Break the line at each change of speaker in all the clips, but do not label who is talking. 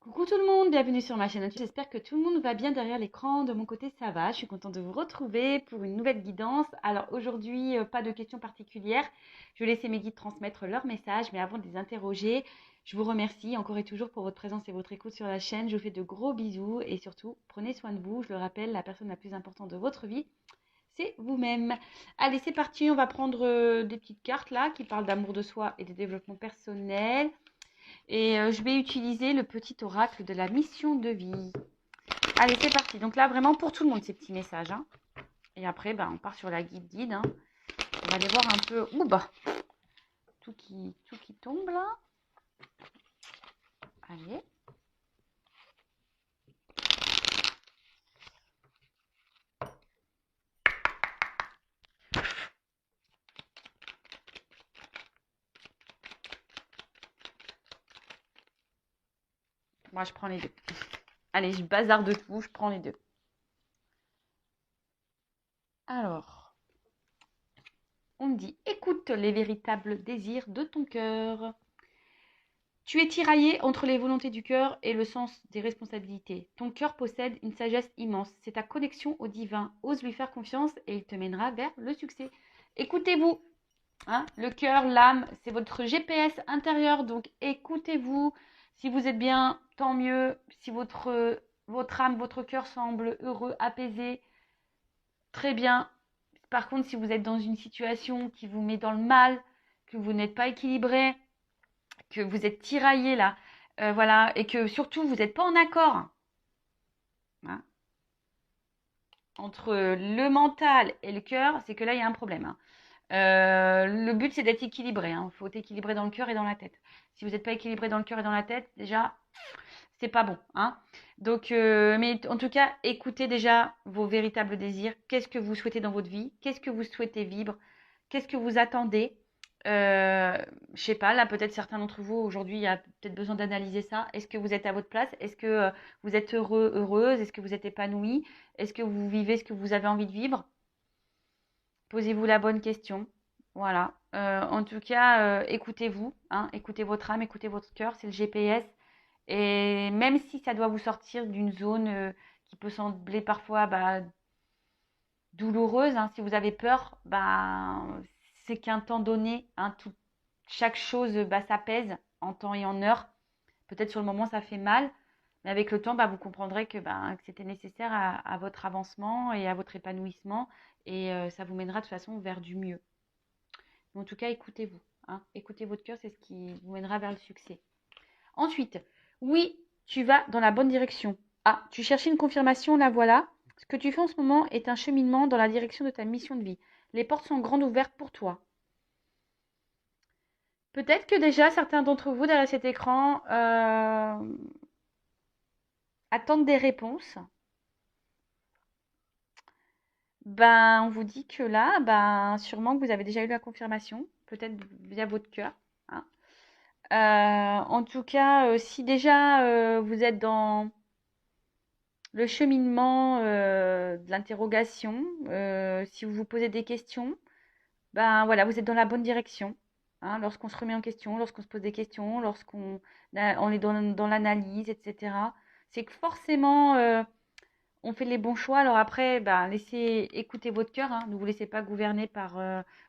Coucou tout le monde, bienvenue sur ma chaîne. J'espère que tout le monde va bien derrière l'écran. De mon côté, ça va. Je suis contente de vous retrouver pour une nouvelle guidance. Alors aujourd'hui, pas de questions particulières. Je vais laisser mes guides transmettre leurs messages, mais avant de les interroger, je vous remercie encore et toujours pour votre présence et votre écoute sur la chaîne. Je vous fais de gros bisous et surtout, prenez soin de vous. Je le rappelle, la personne la plus importante de votre vie, c'est vous-même. Allez, c'est parti. On va prendre des petites cartes là qui parlent d'amour de soi et de développement personnel. Et je vais utiliser le petit oracle de la mission de vie. Allez, c'est parti. Donc là, vraiment pour tout le monde, ces petits messages. Hein. Et après, on part sur la guide. Hein. On va aller voir un peu. Ouh, bah, tout qui tombe là. Allez. Moi, je prends les deux. Allez, je bazarde tout, je prends les deux. Alors, on me dit, écoute les véritables désirs de ton cœur. Tu es tiraillé entre les volontés du cœur et le sens des responsabilités. Ton cœur possède une sagesse immense. C'est ta connexion au divin. Ose lui faire confiance et il te mènera vers le succès. Écoutez-vous. Hein, le cœur, l'âme, c'est votre GPS intérieur. Donc écoutez-vous. Si vous êtes bien, tant mieux. Si votre âme, votre cœur semble heureux, apaisé, très bien. Par contre, si vous êtes dans une situation qui vous met dans le mal, que vous n'êtes pas équilibré, que vous êtes tiraillé là, voilà, et que surtout vous n'êtes pas en accord hein, entre le mental et le cœur, c'est que là il y a un problème. Hein. Le but c'est d'être équilibré. Il faut être équilibré dans le cœur et dans la tête. Si vous n'êtes pas équilibré dans le cœur et dans la tête, déjà, c'est pas bon. Hein. Donc, mais en tout cas, écoutez déjà vos véritables désirs. Qu'est-ce que vous souhaitez dans votre vie? Qu'est-ce que vous souhaitez vivre? Qu'est-ce que vous attendez? Je sais pas, là peut-être certains d'entre vous aujourd'hui, il y a peut-être besoin d'analyser ça. Est-ce que vous êtes à votre place? Est-ce que vous êtes heureux, heureuse? Est-ce que vous êtes épanoui? Est-ce que vous vivez ce que vous avez envie de vivre? Posez-vous la bonne question. Voilà. En tout cas, écoutez-vous, hein, écoutez votre âme, écoutez votre cœur, c'est le GPS. Et même si ça doit vous sortir d'une zone qui peut sembler parfois douloureuse, hein, si vous avez peur, c'est qu'un temps donné, hein, chaque chose s'apaise en temps et en heure. Peut-être sur le moment ça fait mal, mais avec le temps, vous comprendrez que c'était nécessaire à votre avancement et à votre épanouissement, et ça vous mènera de toute façon vers du mieux. Mais en tout cas, écoutez-vous. Hein, écoutez votre cœur, c'est ce qui vous mènera vers le succès. Ensuite, oui, tu vas dans la bonne direction. Ah, tu cherchais une confirmation, la voilà. Ce que tu fais en ce moment est un cheminement dans la direction de ta mission de vie. Les portes sont grandes ouvertes pour toi. Peut-être que déjà certains d'entre vous derrière cet écran attendent des réponses. On vous dit que là, sûrement que vous avez déjà eu la confirmation, peut-être via votre cœur. Hein. En tout cas, si déjà vous êtes dans le cheminement de l'interrogation, si vous vous posez des questions, voilà, vous êtes dans la bonne direction. Hein, lorsqu'on se remet en question, lorsqu'on se pose des questions, lorsqu'on on est dans l'analyse, etc. C'est que forcément, on fait les bons choix. Alors après, laissez écouter votre cœur. Hein, ne vous laissez pas gouverner par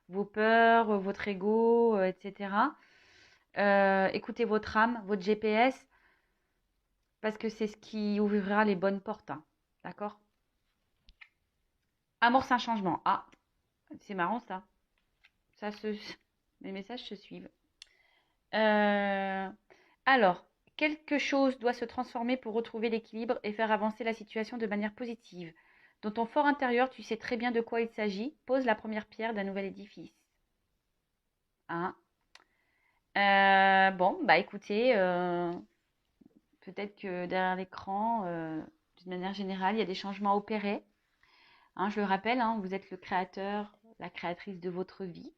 vos peurs, votre ego, etc. Écoutez votre âme, votre GPS, parce que c'est ce qui ouvrira les bonnes portes. Hein, d'accord? Amorce un changement. Ah, c'est marrant ça. Ça se... Les messages se suivent. Euh, Alors, quelque chose doit se transformer pour retrouver l'équilibre et faire avancer la situation de manière positive. Dans ton fort intérieur, tu sais très bien de quoi il s'agit. Pose la première pierre d'un nouvel édifice. Hein. Bon, écoutez, peut-être que derrière l'écran, d'une manière générale, il y a des changements à opérer. Hein, je le rappelle, hein, vous êtes le créateur, la créatrice de votre vie.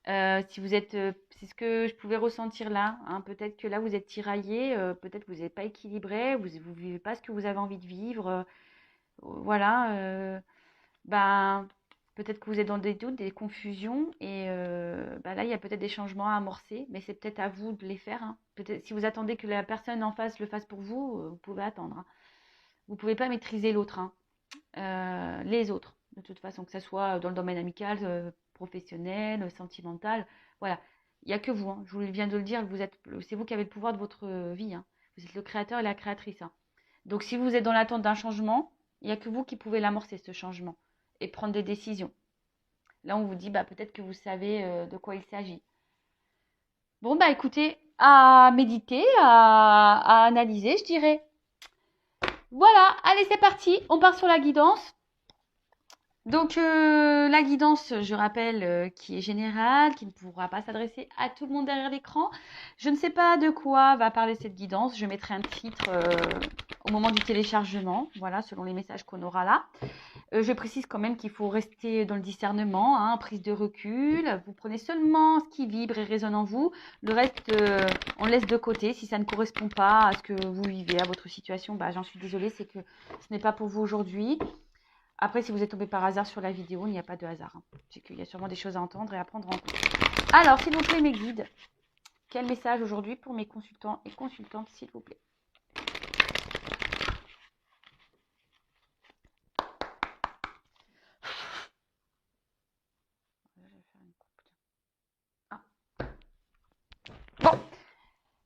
Si vous êtes, c'est ce que je pouvais ressentir là. Hein, peut-être que là vous êtes tiraillé, peut-être que vous n'êtes pas équilibré, vous ne vivez pas ce que vous avez envie de vivre. Voilà. Peut-être que vous êtes dans des doutes, des confusions, et là, il y a peut-être des changements à amorcer, mais c'est peut-être à vous de les faire, hein. Peut-être si vous attendez que la personne en face le fasse pour vous, vous pouvez attendre, hein. Vous ne pouvez pas maîtriser l'autre, hein. Les autres, de toute façon, que ce soit dans le domaine amical, professionnel, sentimental, voilà. Il n'y a que vous, hein. Je vous viens de le dire, c'est vous qui avez le pouvoir de votre vie, hein. Vous êtes le créateur et la créatrice, hein. Donc si vous êtes dans l'attente d'un changement, il n'y a que vous qui pouvez l'amorcer, ce changement, et prendre des décisions. Là, on vous dit, peut-être que vous savez de quoi il s'agit. Bon, écoutez, à méditer, à analyser, je dirais. Voilà, allez, c'est parti. On part sur la guidance. Donc, la guidance, je rappelle, qui est générale, qui ne pourra pas s'adresser à tout le monde derrière l'écran. Je ne sais pas de quoi va parler cette guidance. Je mettrai un titre au moment du téléchargement, voilà, selon les messages qu'on aura là. Je précise quand même qu'il faut rester dans le discernement, hein, prise de recul. Vous prenez seulement ce qui vibre et résonne en vous. Le reste, on laisse de côté. Si ça ne correspond pas à ce que vous vivez, à votre situation, j'en suis désolée, c'est que ce n'est pas pour vous aujourd'hui. Après, si vous êtes tombé par hasard sur la vidéo, il n'y a pas de hasard, hein. C'est qu'il y a sûrement des choses à entendre et à prendre en compte. Alors, s'il vous plaît, mes guides, quel message aujourd'hui pour mes consultants et consultantes, s'il vous plaît?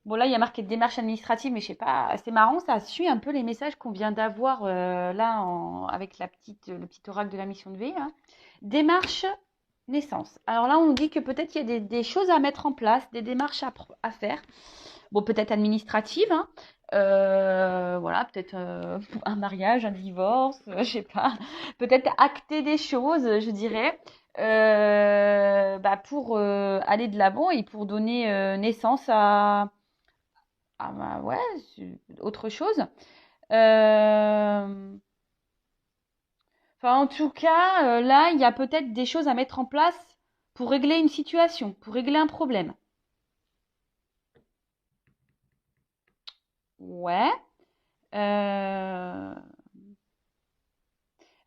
Bon, là, il y a marqué démarche administrative, mais je sais pas, c'est marrant, ça suit un peu les messages qu'on vient d'avoir là avec le petit oracle de la mission de vie, hein. Démarche naissance. Alors là, on dit que peut-être il y a des choses à mettre en place, des démarches à faire. Bon, peut-être administratives, hein. Voilà, peut-être un mariage, un divorce, je sais pas. Peut-être acter des choses, je dirais, pour aller de l'avant et pour donner naissance à ouais, c'est autre chose. En tout cas, là, il y a peut-être des choses à mettre en place pour régler une situation, pour régler un problème. Ouais. Euh,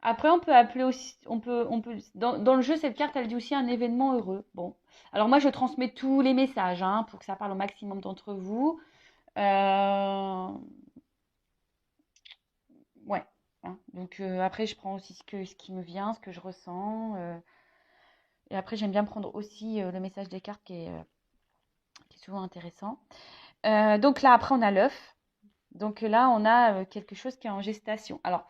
Après, on peut appeler aussi, dans le jeu, cette carte, elle dit aussi un événement heureux. Bon. Alors moi, je transmets tous les messages, hein, pour que ça parle au maximum d'entre vous. Ouais, hein. Donc après, je prends aussi ce qui me vient, ce que je ressens. Et après, j'aime bien prendre aussi le message des cartes qui est souvent intéressant. Donc là, après, on a l'œuf. Donc là, on a quelque chose qui est en gestation. Alors,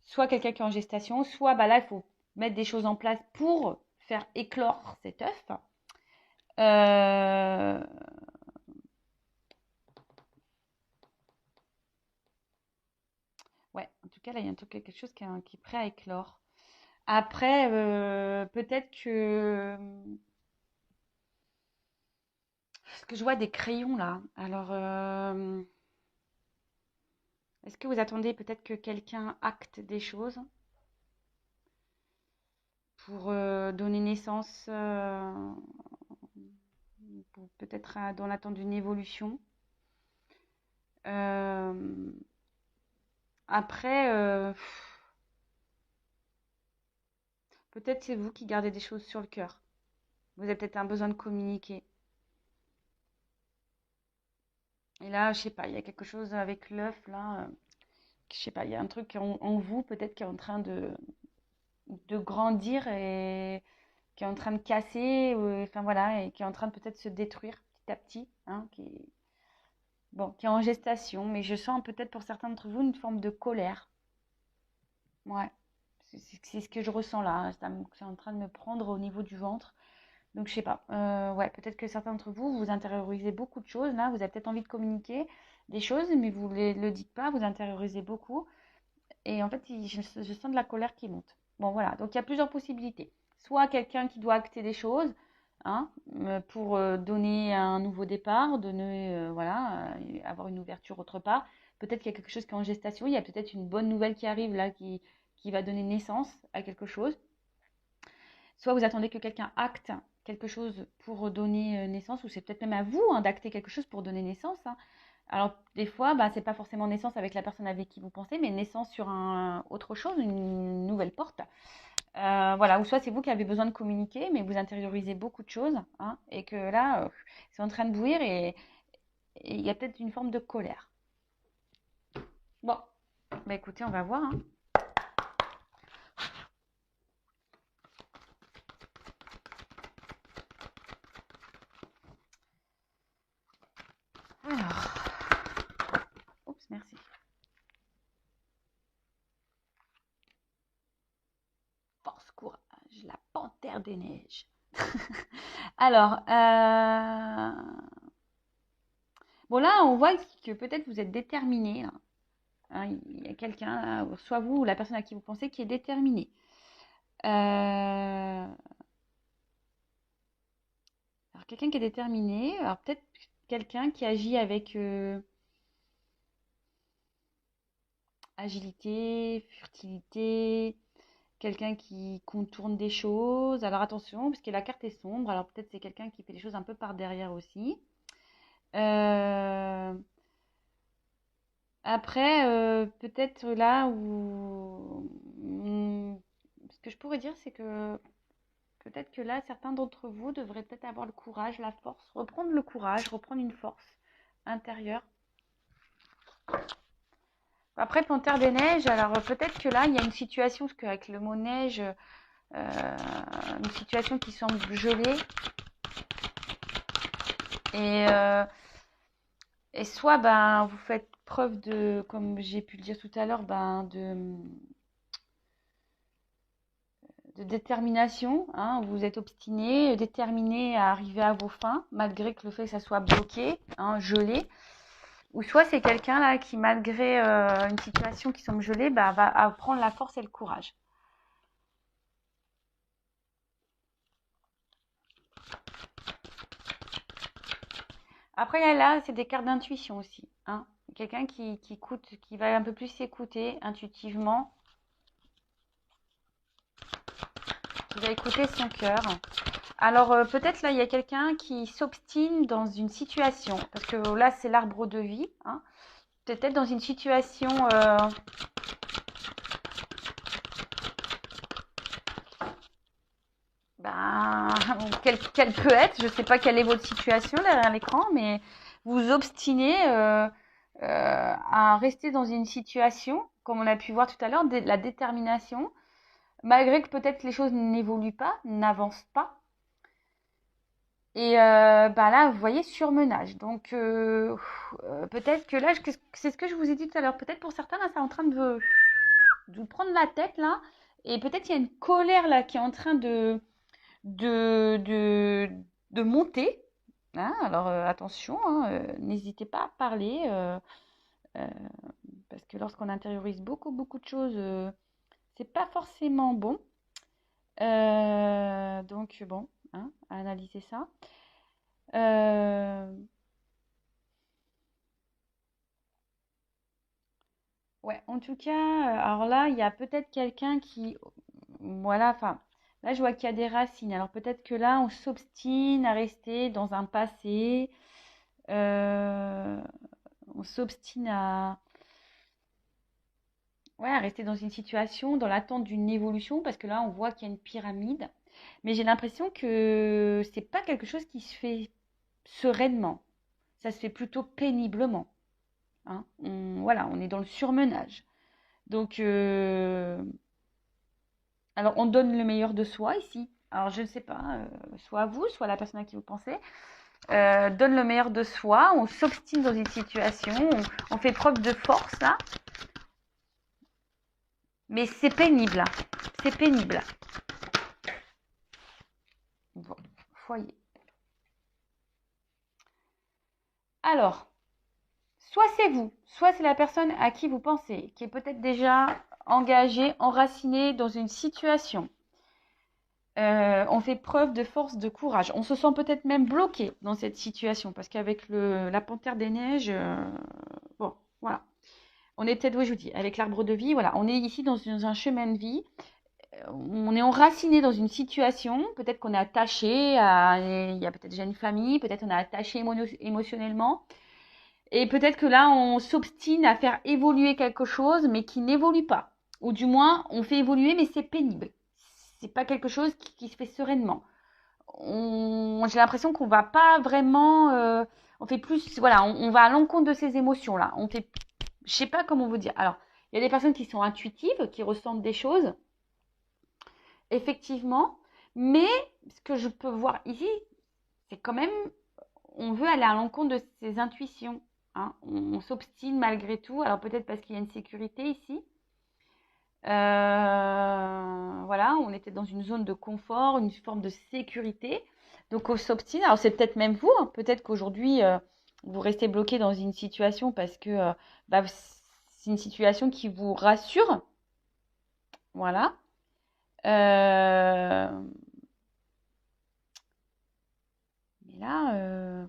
soit quelqu'un qui est en gestation, soit là, il faut mettre des choses en place pour faire éclore cet œuf. Euh, Ouais, en tout cas, là, il y a quelque chose qui est prêt à éclore. Après, peut-être que... Parce que je vois des crayons là. Alors, est-ce que vous attendez peut-être que quelqu'un acte des choses pour donner naissance, peut-être dans l'attente d'une évolution? Euh, Après, peut-être c'est vous qui gardez des choses sur le cœur. Vous avez peut-être un besoin de communiquer. Et là, je sais pas, il y a quelque chose avec l'œuf là. Je sais pas, il y a un truc en vous peut-être qui est en train de grandir et qui est en train de casser, enfin voilà, et qui est en train de peut-être se détruire petit à petit, hein, qui est en gestation, mais je sens peut-être pour certains d'entre vous une forme de colère. Ouais, c'est ce que je ressens là, hein. C'est en train de me prendre au niveau du ventre. Donc je sais pas, ouais, peut-être que certains d'entre vous, vous intériorisez beaucoup de choses là, vous avez peut-être envie de communiquer des choses, mais vous ne le dites pas, vous intériorisez beaucoup. Et en fait, je sens de la colère qui monte. Bon, voilà. Donc, il y a plusieurs possibilités. Soit quelqu'un qui doit acter des choses, hein, pour donner un nouveau départ, donner, voilà, avoir une ouverture autre part. Peut-être qu'il y a quelque chose qui est en gestation. Il y a peut-être une bonne nouvelle qui arrive là, qui va donner naissance à quelque chose. Soit vous attendez que quelqu'un acte quelque chose pour donner naissance, ou c'est peut-être même à vous, hein, d'acter quelque chose pour donner naissance, hein. Alors, des fois, c'est pas forcément naissance avec la personne avec qui vous pensez, mais naissance sur autre chose, une nouvelle porte. Voilà, ou soit c'est vous qui avez besoin de communiquer, mais vous intériorisez beaucoup de choses, hein, et que là, c'est en train de bouillir et il y a peut-être une forme de colère. Bon, bah écoutez, on va voir, hein. Alors, oups, merci. Force, courage, la panthère des neiges. Alors, bon là, on voit que peut-être vous êtes déterminé, là. Hein, il y a quelqu'un, soit vous ou la personne à qui vous pensez, qui est déterminé. Alors, quelqu'un qui est déterminé, alors peut-être quelqu'un qui agit avec agilité, furtivité, quelqu'un qui contourne des choses. Alors attention, parce que la carte est sombre, alors peut-être c'est quelqu'un qui fait des choses un peu par derrière aussi. Euh, Après, peut-être là où ce que je pourrais dire, c'est que peut-être que là, certains d'entre vous devraient peut-être avoir le courage, la force, reprendre le courage, reprendre une force intérieure. Après, Panthère des Neiges, alors peut-être que là, il y a une situation, parce qu'avec le mot neige, une situation qui semble gelée. Et, euh, et soit ben, vous faites preuve de, comme j'ai pu le dire tout à l'heure, ben, de détermination, hein, vous êtes obstiné, déterminé à arriver à vos fins, malgré que le fait que ça soit bloqué, hein, gelé. Ou soit c'est quelqu'un là qui, malgré une situation qui semble gelée, bah, va prendre la force et le courage. Après là, c'est des cartes d'intuition aussi, hein. Quelqu'un qui écoute, qui va un peu plus s'écouter intuitivement, qui va écouter son cœur. Alors peut-être là, il y a quelqu'un qui s'obstine dans une situation, parce que là, c'est l'arbre de vie, hein. Peut-être dans une situation ben, quelle peut être, je ne sais pas quelle est votre situation derrière l'écran, mais vous obstinez à rester dans une situation, comme on a pu voir tout à l'heure, la détermination, malgré que peut-être les choses n'évoluent pas, n'avancent pas. Et ben là, vous voyez, surmenage. Donc, peut-être que là, c'est ce que je vous ai dit tout à l'heure. Peut-être pour certains, là, c'est en train de vous prendre la tête, là. Et peut-être il y a une colère, là, qui est en train de, de, de monter. Hein. Alors, attention, hein, n'hésitez pas à parler. Euh, parce que lorsqu'on intériorise beaucoup, beaucoup de choses, c'est pas forcément bon. Donc, bon, hein, à analyser ça. Euh, ouais, en tout cas, alors là, il y a peut-être quelqu'un qui, voilà, enfin, là, je vois qu'il y a des racines. Alors peut-être que là, on s'obstine à rester dans un passé, euh, on s'obstine ouais, à rester dans une situation, dans l'attente d'une évolution, parce que là, on voit qu'il y a une pyramide. Mais j'ai l'impression que c'est pas quelque chose qui se fait sereinement. Ça se fait plutôt péniblement. Hein. Voilà, on est dans le surmenage. Donc, alors on donne le meilleur de soi ici. Alors je ne sais pas, soit vous, soit la personne à qui vous pensez, donne le meilleur de soi, on s'obstine dans une situation, on fait preuve de force là, mais c'est pénible, là. C'est pénible. Bon, foyer. Alors, soit c'est vous, soit c'est la personne à qui vous pensez, qui est peut-être déjà engagée, enracinée dans une situation. On fait preuve de force, de courage. On se sent peut-être même bloqué dans cette situation parce qu'avec la panthère des neiges, bon, voilà. On est peut-être, oui, je vous dis, avec l'arbre de vie, voilà. On est ici dans un chemin de vie. On est enraciné dans une situation. Peut-être qu'on est attaché il y a peut-être déjà une famille. Peut-être on est attaché émotionnellement. Et peut-être que là, on s'obstine à faire évoluer quelque chose, mais qui n'évolue pas. Ou du moins, on fait évoluer, mais c'est pénible. c'est pas quelque chose qui se fait sereinement. J'ai l'impression qu'on va pas vraiment, on fait plus, voilà, on va à l'encontre de ces émotions-là. On fait, je sais pas comment vous dire. Alors, il y a des personnes qui sont intuitives, qui ressentent des choses, effectivement, mais ce que je peux voir ici, c'est quand même, on veut aller à l'encontre de ses intuitions. Hein. On s'obstine malgré tout. Alors peut-être parce qu'il y a une sécurité ici. Voilà, on était dans une zone de confort, une forme de sécurité. Donc on s'obstine. Alors c'est peut-être même vous. Hein. Peut-être qu'aujourd'hui, vous restez bloqué dans une situation parce que bah, c'est une situation qui vous rassure. Voilà. Mais là,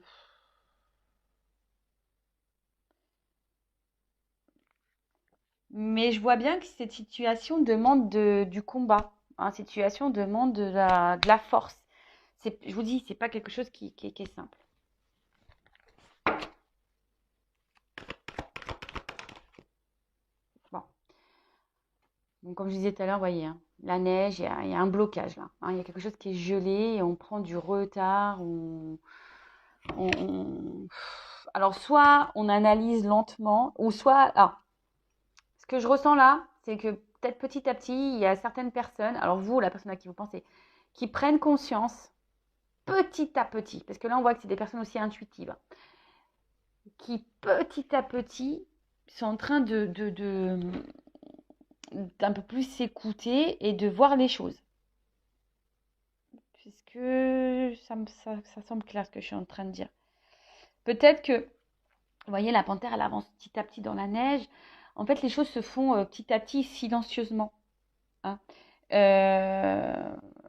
mais je vois bien que cette situation demande du combat. Hein, cette situation demande de la force. Je vous dis, c'est pas quelque chose qui est simple. Bon. Donc, comme je disais tout à l'heure, vous voyez, hein, la neige, il y a un blocage là. Hein, il y a quelque chose qui est gelé et on prend du retard. On- Alors, soit on analyse lentement, ou soit. Alors, ce que je ressens là, c'est que peut-être petit à petit, il y a certaines personnes, alors vous, la personne à qui vous pensez, qui prennent conscience petit à petit, parce que là on voit que c'est des personnes aussi intuitives, qui petit à petit sont en train d'un peu plus s'écouter et de voir les choses. Puisque ça semble clair ce que je suis en train de dire. Peut-être que, vous voyez, la panthère, elle avance petit à petit dans la neige. En fait, les choses se font petit à petit, silencieusement. Hein.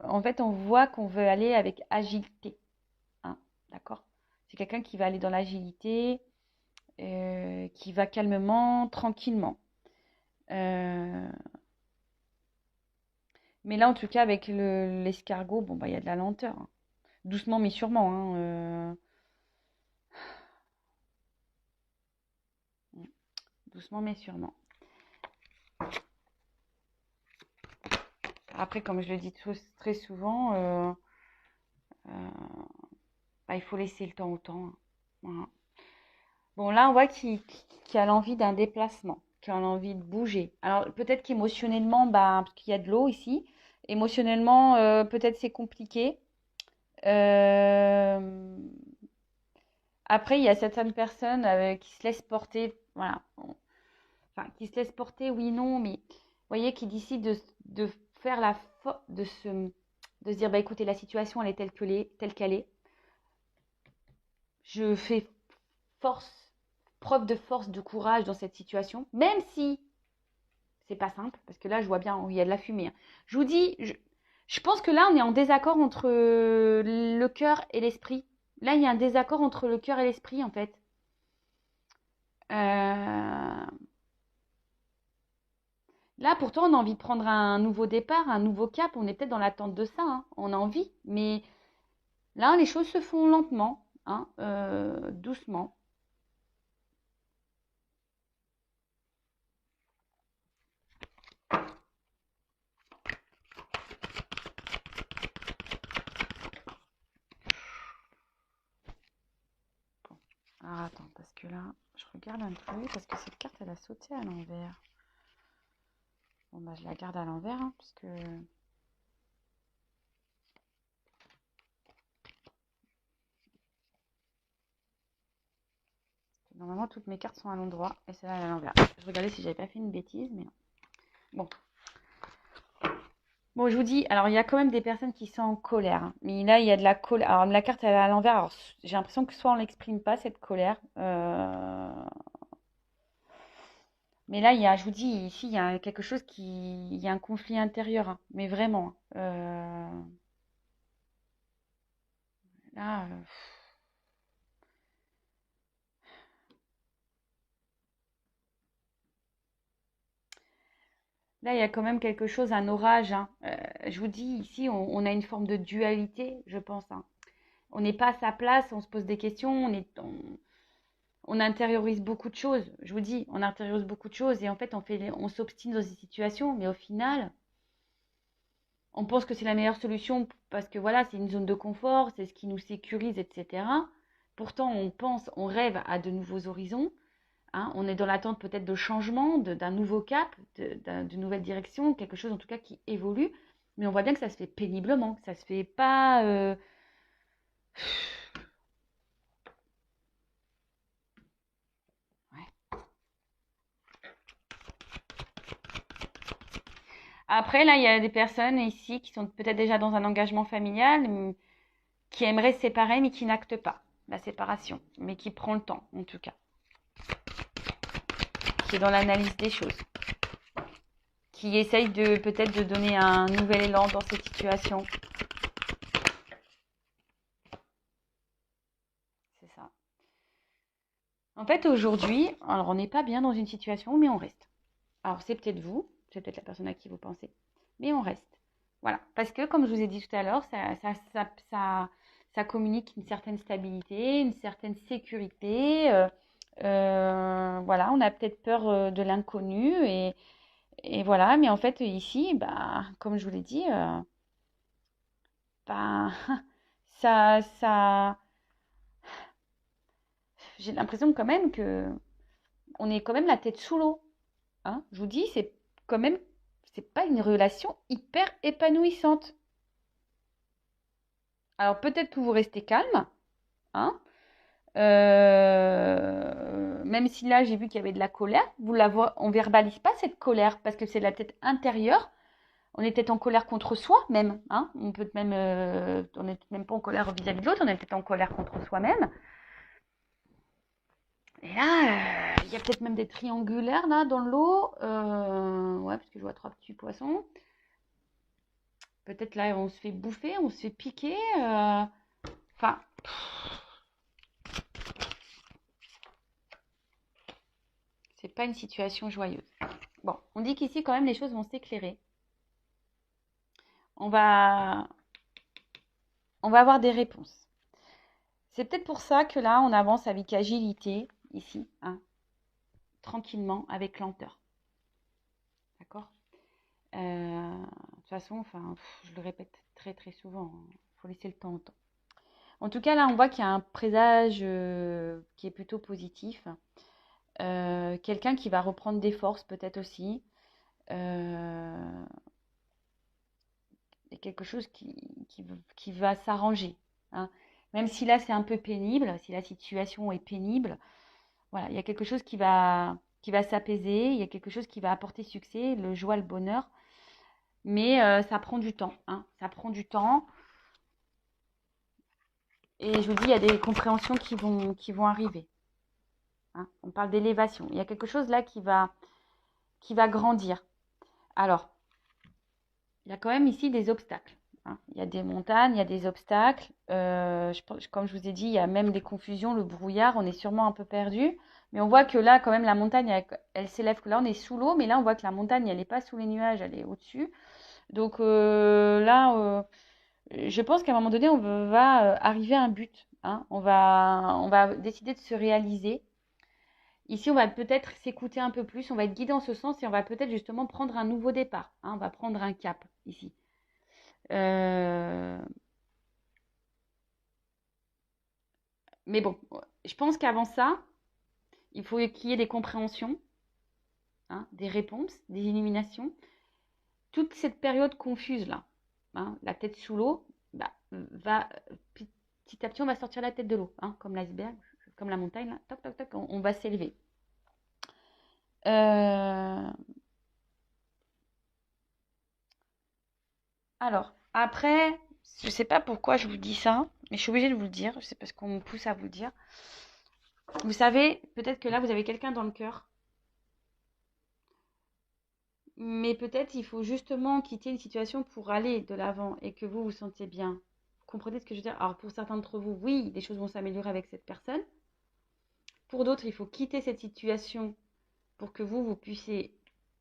En fait, on voit qu'on veut aller avec agilité. Hein. D'accord? C'est quelqu'un qui va aller dans l'agilité, qui va calmement, tranquillement. Euh, mais là, en tout cas, avec l'escargot, bon, bah, il y a de la lenteur. Hein. Doucement, mais sûrement. Hein, doucement, mais sûrement. Après, comme je le dis très souvent, bah, il faut laisser le temps au temps. Hein. Voilà. Bon, là, on voit qu'il a l'envie d'un déplacement, qu'il a l'envie de bouger. Alors, peut-être qu'émotionnellement, bah, parce qu'il y a de l'eau ici, émotionnellement, peut-être c'est compliqué. Euh, Après, il y a certaines personnes qui se laissent porter, voilà. Enfin, qui se laissent porter, oui, non, mais vous voyez, qui décident de faire de se dire, bah écoutez, la situation, elle est telle qu'elle est. Je fais force, preuve de force, de courage dans cette situation, même si c'est pas simple, parce que là, je vois bien où il y a de la fumée. Hein. Je vous dis, je pense que là, on est en désaccord entre le cœur et l'esprit. Là, il y a un désaccord entre le cœur et l'esprit, en fait. Euh, Là, pourtant, on a envie de prendre un nouveau départ, un nouveau cap. On est peut-être dans l'attente de ça. Hein. On a envie. Mais là, les choses se font lentement, hein, doucement. Alors, attends, parce que là, je regarde un truc. Parce que cette carte, elle a sauté à l'envers. Bon, bah, je la garde à l'envers. Hein, parce que... Normalement, toutes mes cartes sont à l'endroit. Et celle-là, elle est à l'envers. Je regardais si j'avais pas fait une bêtise, mais non. Bon. Bon, je vous dis, alors il y a quand même des personnes qui sont en colère. Hein. Mais là, il y a de la colère. Alors, la carte, elle est à l'envers. Alors, j'ai l'impression que soit on l'exprime pas, cette colère. Mais là, je vous dis, ici, il y a quelque chose il y a un conflit intérieur. Hein. Mais vraiment. Là, là, il y a quand même quelque chose, un orage. Hein. Je vous dis, ici, on a une forme de dualité, je pense. Hein. On n'est pas à sa place, on se pose des questions, on intériorise beaucoup de choses. Je vous dis, on intériorise beaucoup de choses et en fait, on s'obstine dans des situations, mais au final, On pense que c'est la meilleure solution parce que voilà, c'est une zone de confort, c'est ce qui nous sécurise, etc. Pourtant, on pense, on rêve à de nouveaux horizons. Hein. On est dans l'attente peut-être de changement, d'un nouveau cap, d'une nouvelle direction, quelque chose en tout cas qui évolue. Mais on voit bien que ça se fait péniblement, que ça se fait pas. Ouais. Après, là, il y a des personnes ici qui sont peut-être déjà dans un engagement familial, qui aimeraient se séparer, mais qui n'actent pas la séparation, mais qui prend le temps, en tout cas, qui est dans l'analyse des choses, qui essaye de peut-être de donner un nouvel élan dans cette situation. C'est ça. En fait, aujourd'hui, alors on n'est pas bien dans une situation, mais on reste. Alors, c'est peut-être vous, c'est peut-être la personne à qui vous pensez, mais on reste. Voilà. Parce que, comme je vous ai dit tout à l'heure, ça communique une certaine stabilité, une certaine sécurité. Voilà, on a peut-être peur de l'inconnu et voilà. Mais en fait, ici, bah, comme je vous l'ai dit, bah, ça, j'ai l'impression quand même que on est quand même la tête sous l'eau. Hein. Je vous dis, c'est quand même, c'est pas une relation hyper épanouissante. Alors peut-être que vous restez calme, hein. Même si là j'ai vu qu'il y avait de la colère, on verbalise pas cette colère parce que c'est la tête intérieure. On est peut-être en colère contre soi même, hein. On peut même, on n'est même pas en colère vis-à-vis de l'autre, on est peut-être en colère contre soi-même. Et là, il y a peut-être même des triangulaires là dans l'eau. Ouais, parce que je vois 3 petits poissons. Peut-être là, on se fait bouffer, on se fait piquer. Enfin, c'est pas une situation joyeuse. Bon, on dit qu'ici, quand même, les choses vont s'éclairer. On va avoir des réponses. C'est peut-être pour ça que là, on avance avec agilité, ici, hein, tranquillement, avec lenteur. D'accord. De toute façon, enfin, je le répète très très souvent, il faut laisser le temps au temps. En tout cas, là, on voit qu'il y a un présage qui est plutôt positif. Quelqu'un qui va reprendre des forces peut-être aussi. Et quelque chose qui va s'arranger. Hein. Même si là c'est un peu pénible, si la situation est pénible, voilà, il y a quelque chose qui va s'apaiser, il y a quelque chose qui va apporter succès, le joie, le bonheur. Mais ça prend du temps. Hein. Ça prend du temps. Et je vous dis, il y a des compréhensions qui vont arriver. Hein. On parle d'élévation. Il y a quelque chose là qui va grandir. Alors, il y a quand même ici des obstacles. Hein. Il y a des montagnes, il y a des obstacles. Comme je vous ai dit, il y a même des confusions, le brouillard, on est sûrement un peu perdu. Mais on voit que là, quand même, la montagne, elle s'élève. Là, on est sous l'eau, mais là, on voit que la montagne, elle n'est pas sous les nuages, elle est au-dessus. Donc là, je pense qu'à un moment donné, on va arriver à un but. Hein. On va décider de se réaliser. Ici, on va peut-être s'écouter un peu plus, on va être guidé en ce sens et on va peut-être justement prendre un nouveau départ. Hein. On va prendre un cap ici. Euh, Mais bon, je pense qu'avant ça, il faut qu'il y ait des compréhensions, hein, des réponses, des illuminations. Toute cette période confuse là, hein, la tête sous l'eau, bah, va petit à petit, on va sortir la tête de l'eau, hein, comme l'iceberg, comme la montagne, là, toc, toc, toc, on va s'élever. Alors, après, je ne sais pas pourquoi je vous dis ça, mais je suis obligée de vous le dire, c'est parce qu'on me pousse à vous le dire. Vous savez, peut-être que là, vous avez quelqu'un dans le cœur, mais peut-être il faut justement quitter une situation pour aller de l'avant et que vous vous sentiez bien. Vous comprenez ce que je veux dire? Alors, pour certains d'entre vous, oui, les choses vont s'améliorer avec cette personne. Pour d'autres, il faut quitter cette situation pour que vous puissiez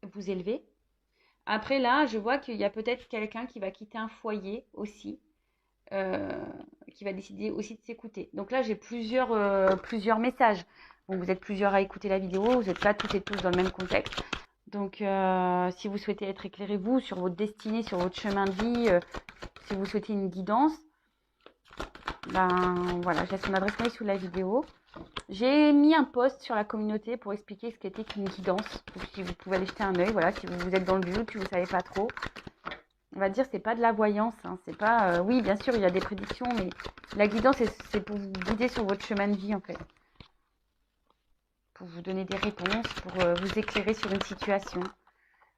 vous élever. Après, là, je vois qu'il y a peut-être quelqu'un qui va quitter un foyer aussi. Qui va décider aussi de s'écouter. Donc là, j'ai plusieurs messages. Bon, vous êtes plusieurs à écouter la vidéo, vous n'êtes pas toutes et tous dans le même contexte. Donc, si vous souhaitez être éclairé, vous, sur votre destinée, sur votre chemin de vie, si vous souhaitez une guidance, ben voilà, je laisse mon adresse mail sous la vidéo. J'ai mis un post sur la communauté pour expliquer ce qu'était qu'une guidance. Si vous pouvez aller jeter un œil, voilà, si vous êtes dans le doute, si vous ne savez pas trop. On va dire, c'est pas de la voyance, hein, c'est pas... oui, bien sûr, il y a des prédictions, mais la guidance, c'est pour vous guider sur votre chemin de vie, en fait. Pour vous donner des réponses, pour vous éclairer sur une situation.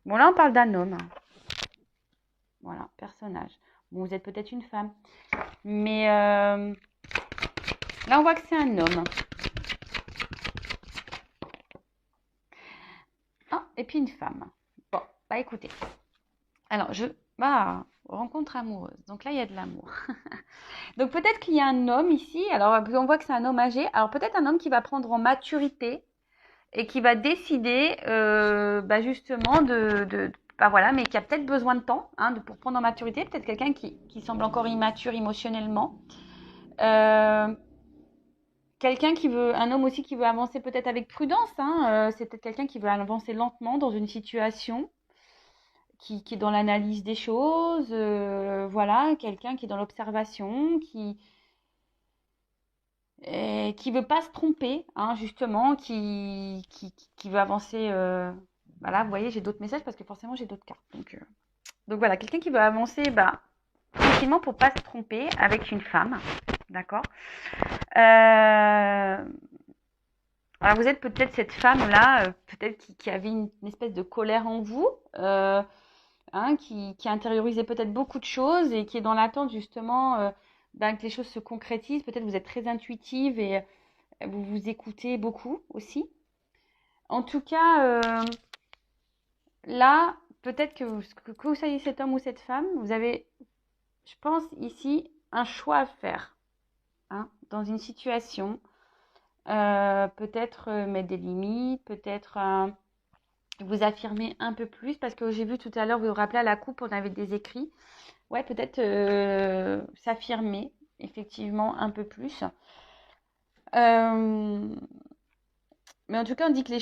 Bon, là, on parle d'un homme. Voilà, personnage. Bon, vous êtes peut-être une femme. Mais là, on voit que c'est un homme. Ah, et puis une femme. Bon, bah écoutez. Alors, rencontre amoureuse. Donc là, il y a de l'amour. Donc peut-être qu'il y a un homme ici. Alors, on voit que c'est un homme âgé. Alors peut-être un homme qui va prendre en maturité et qui va décider justement voilà, mais qui a peut-être besoin de temps pour prendre en maturité. Peut-être quelqu'un qui semble encore immature émotionnellement. Quelqu'un un homme aussi qui veut avancer peut-être avec prudence. C'est peut-être quelqu'un qui veut avancer lentement dans une situation, qui est dans l'analyse des choses. Voilà, quelqu'un qui est dans l'observation, qui veut pas se tromper, justement, qui veut avancer. Voilà, vous voyez, j'ai d'autres messages parce que forcément j'ai d'autres cartes. Donc voilà, quelqu'un qui veut avancer tranquillement pour pas se tromper avec une femme, d'accord. Alors vous êtes peut-être cette femme-là, peut-être qui avait une espèce de colère en vous, qui intériorisait peut-être beaucoup de choses et qui est dans l'attente justement que les choses se concrétisent. Peut-être vous êtes très intuitive et vous vous écoutez beaucoup aussi. En tout cas, là, peut-être que vous soyez cet homme ou cette femme, vous avez, je pense ici, un choix à faire dans une situation. Peut-être mettre des limites, peut-être vous affirmer un peu plus, parce que j'ai vu tout à l'heure, vous vous rappelez à la coupe, on avait des écrits. Ouais, peut-être s'affirmer, effectivement, un peu plus. Mais en tout cas, on dit que les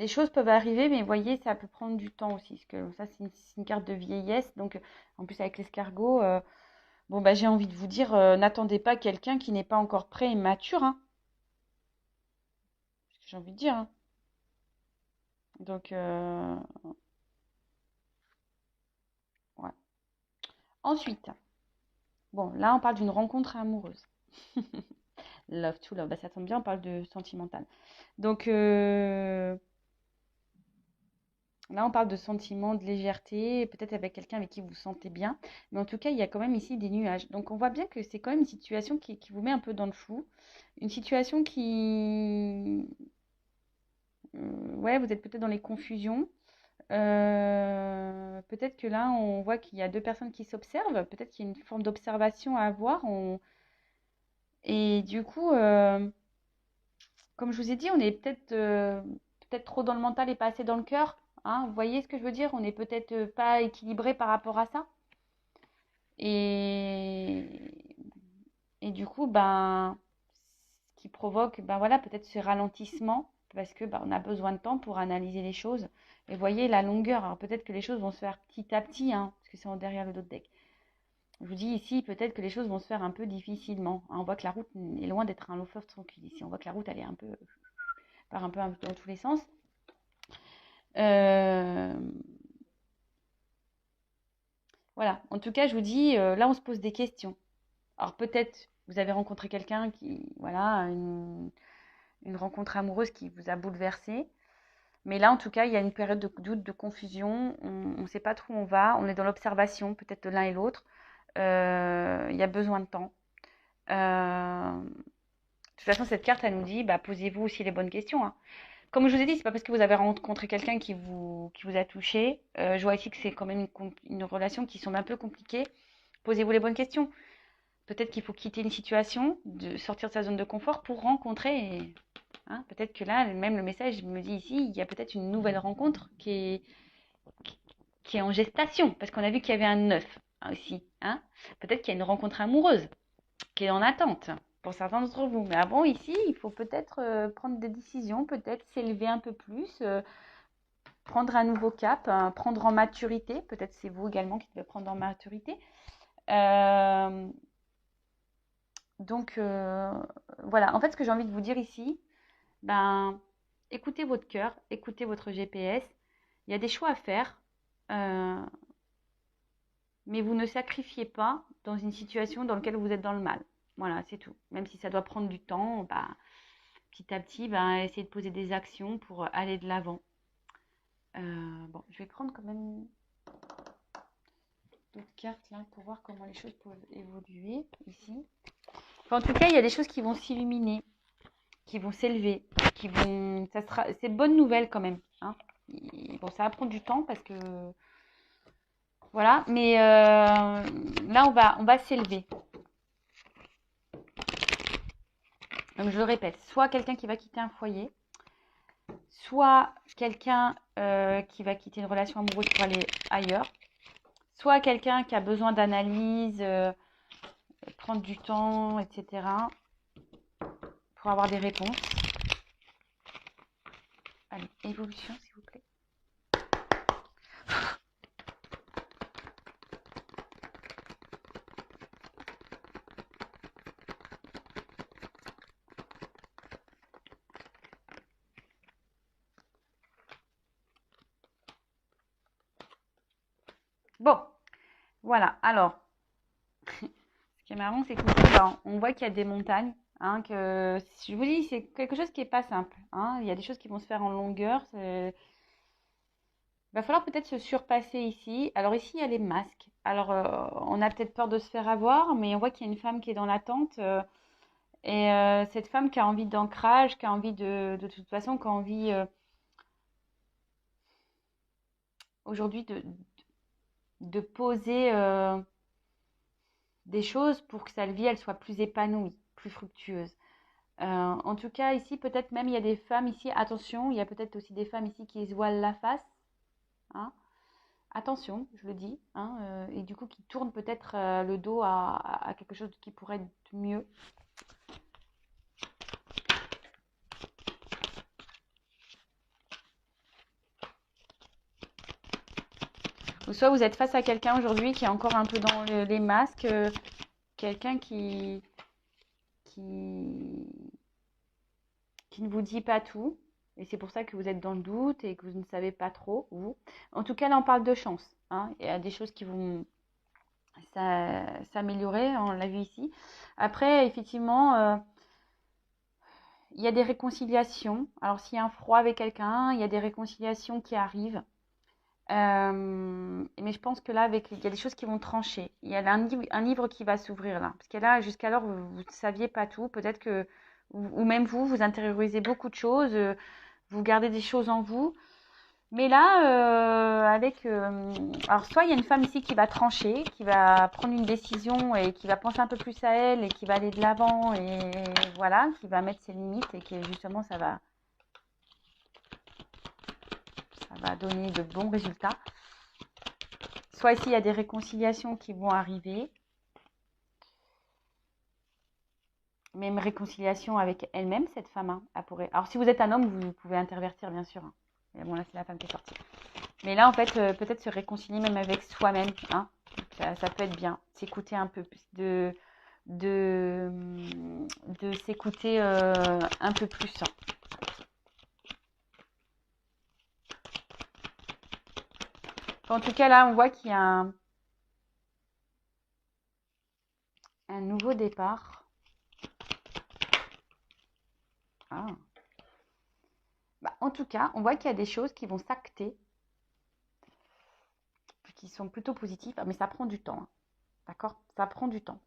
choses peuvent arriver, mais vous voyez, ça peut prendre du temps aussi. Parce que ça, c'est une carte de vieillesse. Donc, en plus, avec l'escargot, j'ai envie de vous dire, n'attendez pas quelqu'un qui n'est pas encore prêt et mature. J'ai envie de dire. Donc, ouais. Ensuite, bon, là, on parle d'une rencontre amoureuse. Love to love. Ça tombe bien, on parle de sentimental. Donc, là, on parle de sentiments, de légèreté, peut-être avec quelqu'un avec qui vous vous sentez bien. Mais en tout cas, il y a quand même ici des nuages. Donc, on voit bien que c'est quand même une situation qui vous met un peu dans le flou. Une situation qui... ouais, vous êtes peut-être dans les confusions. Peut-être que là, on voit qu'il y a deux personnes qui s'observent. Peut-être qu'il y a une forme d'observation à avoir. Et du coup, comme je vous ai dit, on est peut-être trop dans le mental et pas assez dans le cœur. Vous voyez ce que je veux dire? On n'est peut-être pas équilibré par rapport à ça. Et, et du coup, ce qui provoque, voilà, peut-être ce ralentissement, parce que on a besoin de temps pour analyser les choses. Et voyez la longueur. Alors peut-être que les choses vont se faire petit à petit, parce que c'est derrière le dos de deck. Je vous dis ici, peut-être que les choses vont se faire un peu difficilement. On voit que la route est loin d'être un long fleuve tranquille ici. On voit que la route, elle est part un peu dans tous les sens. Voilà. En tout cas, je vous dis, là, on se pose des questions. Alors peut-être, vous avez rencontré quelqu'un voilà, une rencontre amoureuse qui vous a bouleversé. Mais là, en tout cas, il y a une période de doute, de confusion. On ne sait pas trop où on va. On est dans l'observation, peut-être de l'un et l'autre. Il y a besoin de temps. De toute façon, cette carte, elle nous dit, posez-vous aussi les bonnes questions. Comme je vous ai dit, c'est pas parce que vous avez rencontré quelqu'un qui vous a touché. Je vois ici que c'est quand même une relation qui semble un peu compliquée. Posez-vous les bonnes questions. Peut-être qu'il faut quitter une situation, sortir de sa zone de confort pour rencontrer. Peut-être que là, même le message me dit ici, il y a peut-être une nouvelle rencontre qui est en gestation. Parce qu'on a vu qu'il y avait un 9 aussi. Peut-être qu'il y a une rencontre amoureuse qui est en attente. pour certains d'entre vous. Mais avant, ici, il faut peut-être prendre des décisions, peut-être s'élever un peu plus, prendre un nouveau cap, prendre en maturité. Peut-être c'est vous également qui devez prendre en maturité. Euh, donc, voilà. En fait, ce que j'ai envie de vous dire ici, ben, écoutez votre cœur, écoutez votre GPS. Il y a des choix à faire, euh, mais vous ne sacrifiez pas dans une situation dans laquelle vous êtes dans le mal. Voilà, c'est tout. Même si ça doit prendre du temps, bah, petit à petit, bah, essayez de poser des actions pour aller de l'avant. Bon, je vais prendre quand même d'autres cartes là pour voir comment les choses peuvent évoluer ici. Enfin, en tout cas, il y a des choses qui vont s'illuminer, qui vont s'élever, qui vont. Ça sera. C'est bonne nouvelle quand même. Hein. Bon, ça va prendre du temps parce que voilà, mais là on va s'élever. Donc je le répète, soit quelqu'un qui va quitter un foyer, soit quelqu'un qui va quitter une relation amoureuse pour aller ailleurs, soit quelqu'un qui a besoin d'analyse, prendre du temps, etc. pour avoir des réponses. Allez, évolution s'il vous plaît. Bon, voilà. Alors, ce qui est marrant, c'est que on voit qu'il y a des montagnes. Hein, que je vous dis, c'est quelque chose qui n'est pas simple. Hein. Il y a des choses qui vont se faire en longueur. Il va falloir peut-être se surpasser ici. Alors ici, il y a les masques. Alors, on a peut-être peur de se faire avoir, mais on voit qu'il y a une femme qui est dans l'attente. Et cette femme qui a envie d'ancrage, qui a envie de toute façon, qui a envie aujourd'hui de poser des choses pour que sa vie, elle soit plus épanouie, plus fructueuse. En tout cas, ici, peut-être même, il y a des femmes ici, attention, il y a peut-être aussi des femmes ici qui se voilent la face. Hein. Attention, je le dis. Hein, et du coup, qui tournent peut-être le dos à quelque chose qui pourrait être mieux. Ou soit vous êtes face à quelqu'un aujourd'hui qui est encore un peu dans les masques, quelqu'un qui ne vous dit pas tout. Et c'est pour ça que vous êtes dans le doute et que vous ne savez pas trop, vous. En tout cas, là, on parle de chance. Hein. Il y a des choses qui vont s'améliorer, on l'a vu ici. Après, effectivement, il y a des réconciliations. Alors, s'il y a un froid avec quelqu'un, il y a des réconciliations qui arrivent. Mais je pense que là, il y a des choses qui vont trancher. Il y a un livre qui va s'ouvrir là. Parce que là, jusqu'alors, vous ne saviez pas tout. Peut-être que, ou même vous intériorisez beaucoup de choses, vous gardez des choses en vous. Mais là, alors soit il y a une femme ici qui va trancher, qui va prendre une décision et qui va penser un peu plus à elle et qui va aller de l'avant et voilà, qui va mettre ses limites et que justement ça va donner de bons résultats. Soit ici, il y a des réconciliations qui vont arriver. Même réconciliation avec elle-même, cette femme. Hein, elle pourrait... Alors, si vous êtes un homme, vous pouvez intervertir, bien sûr. Hein. Mais bon, là, c'est la femme qui est sortie. Mais là, en fait, peut-être se réconcilier même avec soi-même. Hein. Ça peut être bien. S'écouter un peu plus. De s'écouter un peu plus. Hein. En tout cas, là, on voit qu'il y a un nouveau départ. Ah. Bah, en tout cas, on voit qu'il y a des choses qui vont s'acter, qui sont plutôt positives, mais ça prend du temps. Hein. D'accord? Ça prend du temps.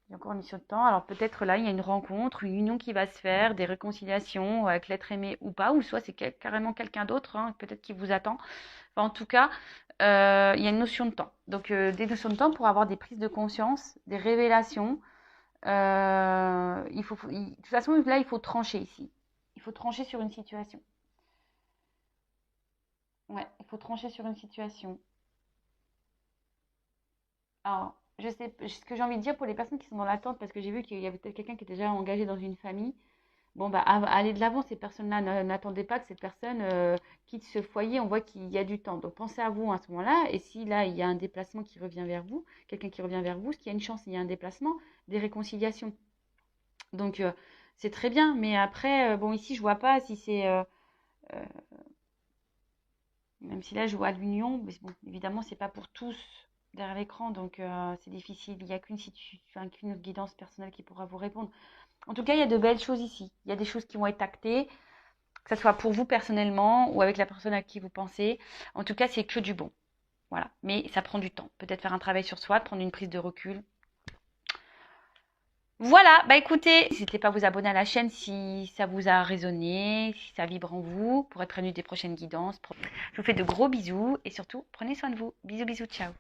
Il y a encore une mission de temps. Alors peut-être là, il y a une rencontre, une union qui va se faire, des réconciliations avec l'être aimé ou pas, ou soit c'est carrément quelqu'un d'autre, hein, peut-être qui vous attend. Enfin, en tout cas, il y a une notion de temps. Donc des notions de temps pour avoir des prises de conscience, des révélations. De toute façon, là, il faut trancher ici. Il faut trancher sur une situation. Ouais, il faut trancher sur une situation. Alors, je sais, ce que j'ai envie de dire pour les personnes qui sont dans l'attente, parce que j'ai vu qu'il y avait peut-être quelqu'un qui était déjà engagé dans une famille. Bon, bah, allez de l'avant, ces personnes-là. N'attendez pas que cette personne quitte ce foyer. On voit qu'il y a du temps. Donc, pensez à vous à ce moment-là. Et si là, il y a un déplacement qui revient vers vous, quelqu'un qui revient vers vous, ce qui a une chance, il y a un déplacement, des réconciliations. Donc, c'est très bien. Mais après, bon, ici, je vois pas si c'est. Euh, Même si là, je vois l'union. Mais bon, évidemment, c'est pas pour tous derrière l'écran. Donc, c'est difficile. Il n'y a qu'une guidance personnelle qui pourra vous répondre. En tout cas, il y a de belles choses ici. Il y a des choses qui vont être actées, que ce soit pour vous personnellement ou avec la personne à qui vous pensez. En tout cas, c'est que du bon. Voilà. Mais ça prend du temps. Peut-être faire un travail sur soi, prendre une prise de recul. Voilà, bah écoutez, n'hésitez pas à vous abonner à la chaîne si ça vous a résonné, si ça vibre en vous, pour être prévenu des prochaines guidances. Je vous fais de gros bisous et surtout, prenez soin de vous. Bisous, bisous, ciao.